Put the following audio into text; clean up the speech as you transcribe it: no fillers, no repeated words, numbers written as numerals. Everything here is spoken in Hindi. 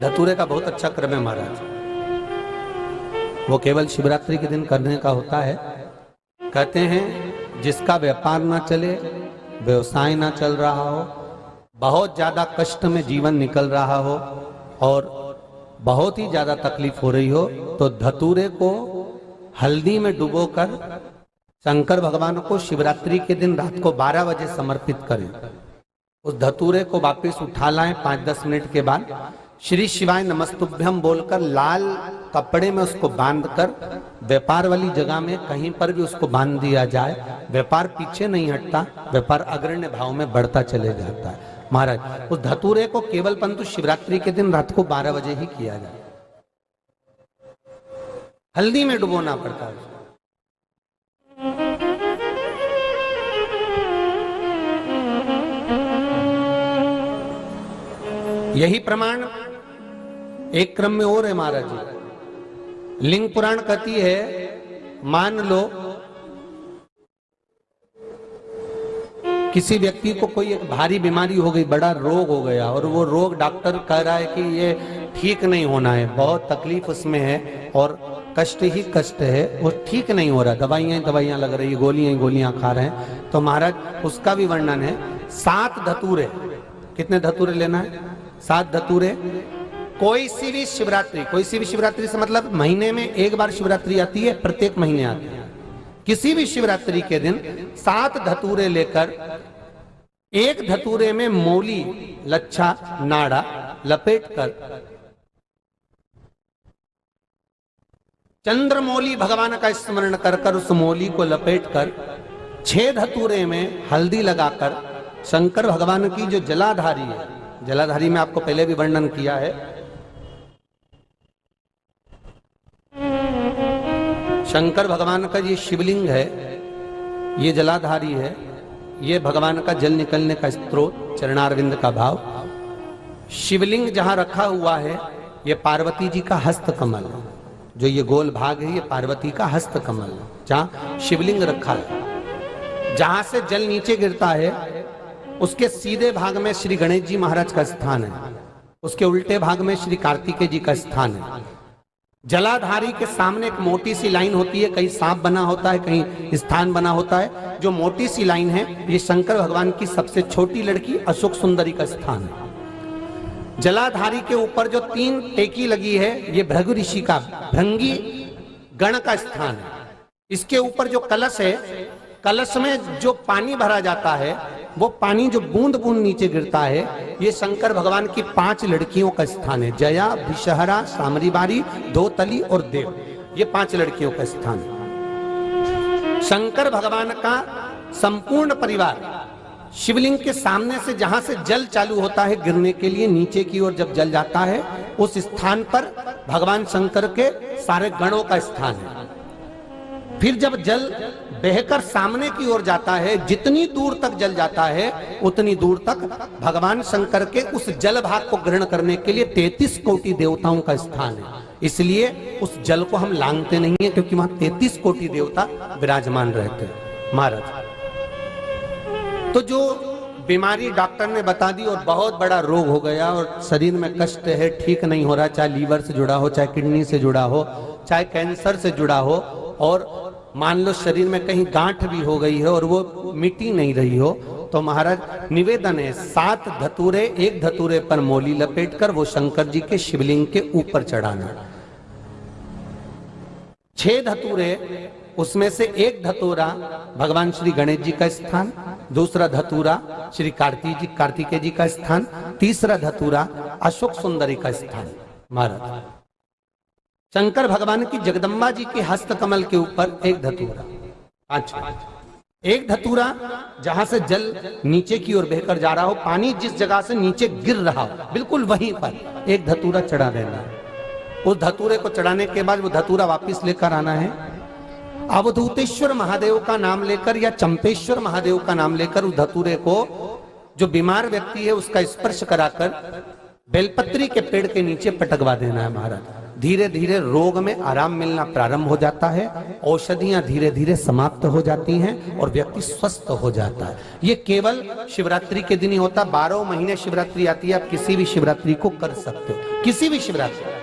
धतूरे का बहुत अच्छा क्रम है महाराज। वो केवल शिवरात्रि के दिन करने का होता है। कहते हैं जिसका व्यापार ना चले, व्यवसाय ना चल रहा हो, बहुत ज्यादा कष्ट में जीवन निकल रहा हो और बहुत ही ज्यादा तकलीफ हो रही हो, तो धतूरे को हल्दी में डुबोकर शंकर भगवान को शिवरात्रि के दिन रात को 12 बजे समर्पित करें। उस धतूरे को वापस उठा लाएं 5-10 मिनट के बाद, श्री शिवाय नमस्तुभ्यम बोलकर लाल कपड़े में उसको बांधकर व्यापार वाली जगह में कहीं पर भी उसको बांध दिया जाए। व्यापार पीछे नहीं हटता, व्यापार अग्रण्य भाव में बढ़ता चले जाता है। महाराज उस धतूरे को केवल परंतु शिवरात्रि के दिन रात को 12 बजे ही किया जाए। हल्दी में डुबोना पड़ता है। यही प्रमाण एक क्रम में और है महाराज जी। लिंग पुराण कहती है, मान लो किसी व्यक्ति को कोई एक भारी बीमारी हो गई, बड़ा रोग हो गया और वो रोग डॉक्टर कह रहा है कि ये ठीक नहीं होना है, बहुत तकलीफ उसमें है और कष्ट ही कष्ट है, वो ठीक नहीं हो रहा, दवाइयां लग रही, गोलियां खा रहे हैं। तो महाराज उसका भी वर्णन है। 7 धतूरे, कितने धतूरे लेना है? 7 धतूरे। कोई सी भी शिवरात्रि से मतलब महीने में एक बार शिवरात्रि आती है, प्रत्येक महीने आती है। किसी भी शिवरात्रि के दिन 7 धतूरे लेकर, एक धतूरे में मौली लच्छा नाड़ा लपेटकर चंद्रमौली भगवान का स्मरण कर उस मौली को लपेटकर 6 धतूरे में हल्दी लगाकर शंकर भगवान की जो जलाधारी है, जलाधारी में आपको पहले भी वर्णन किया है, शंकर भगवान का ये शिवलिंग है, ये जलाधारी है, ये भगवान का जल निकलने का स्त्रोत, चरणारविंद का भाव। शिवलिंग जहां रखा हुआ है ये पार्वती जी का हस्त कमल है, जो ये गोल भाग है ये पार्वती का हस्त कमल है, जहां शिवलिंग रखा है। जहां से जल नीचे गिरता है उसके सीधे भाग में श्री गणेश जी महाराज का स्थान है, उसके उल्टे भाग में श्री कार्तिकेय जी का स्थान है। जलाधारी के सामने एक मोटी सी लाइन होती है, कहीं सांप बना होता है, कहीं स्थान बना होता है। जो मोटी सी लाइन है ये शंकर भगवान की सबसे छोटी लड़की अशोक सुंदरी का स्थान है। जलाधारी के ऊपर जो 3 टेकी लगी है ये भृगु ऋषि का भृंगी गण का स्थान है। इसके ऊपर जो कलश है, कलश में जो पानी भरा जाता है वो पानी जो बूंद बूंद नीचे गिरता है, ये शंकर भगवान की 5 लड़कियों का स्थान है। जया, विषहरा, सामरीबारी, दोतली और देव, ये 5 लड़कियों का स्थान है। शंकर भगवान का संपूर्ण परिवार शिवलिंग के सामने से जहां से जल चालू होता है गिरने के लिए, नीचे की ओर जब जल जाता है उस स्थान पर भगवान शंकर के सारे गणों का स्थान है। फिर जब जल बहकर सामने की ओर जाता है, जितनी दूर तक जल जाता है उतनी दूर तक भगवान शंकर के उस जल भाग को ग्रहण करने के लिए 33 कोटि देवताओं का स्थान है। इसलिए उस जल को हम लांघते नहीं है, क्योंकि वहां 33 कोटि देवता विराजमान रहते हैं महाराज। तो जो बीमारी डॉक्टर ने बता दी और बहुत बड़ा रोग हो गया और शरीर में कष्ट है, ठीक नहीं हो रहा, चाहे लीवर से जुड़ा हो, चाहे किडनी से जुड़ा हो, चाहे कैंसर से जुड़ा हो, और मान लो शरीर में कहीं गांठ भी हो गई है और वो मिटी नहीं रही हो, तो महाराज निवेदन है 7 धतूरे, एक धतूरे पर मौली लपेटकर वो शंकर जी के शिवलिंग के ऊपर चढ़ाना। 6 धतूरे, उसमें से एक धतूरा भगवान श्री गणेश जी का स्थान, दूसरा धतूरा श्री कार्तिकेय जी का स्थान, तीसरा धतूरा अशोक सुंदरी का स्थान। महाराज शंकर भगवान की जगदम्बा जी के हस्त कमल के ऊपर एक धतूरा। अच्छा, एक धतूरा जहां से जल नीचे की ओर बहकर जा रहा हो, पानी जिस जगह से नीचे गिर रहा हो बिल्कुल वहीं पर एक धतूरा चढ़ा देना है। उस धतूरे को चढ़ाने के बाद वो धतूरा वापिस लेकर आना है। अवधूतेश्वर महादेव का नाम लेकर या चंपेश्वर महादेव का नाम लेकर उस धतूरे को, जो बीमार व्यक्ति है उसका स्पर्श कराकर बेलपत्री के पेड़ के नीचे पटकवा देना है महाराज। धीरे धीरे रोग में आराम मिलना प्रारंभ हो जाता है, औषधियां धीरे धीरे समाप्त हो जाती हैं और व्यक्ति स्वस्थ हो जाता है। ये केवल शिवरात्रि के दिन ही होता। 12 महीने शिवरात्रि आती है, आप किसी भी शिवरात्रि को कर सकते हो, किसी भी शिवरात्रि।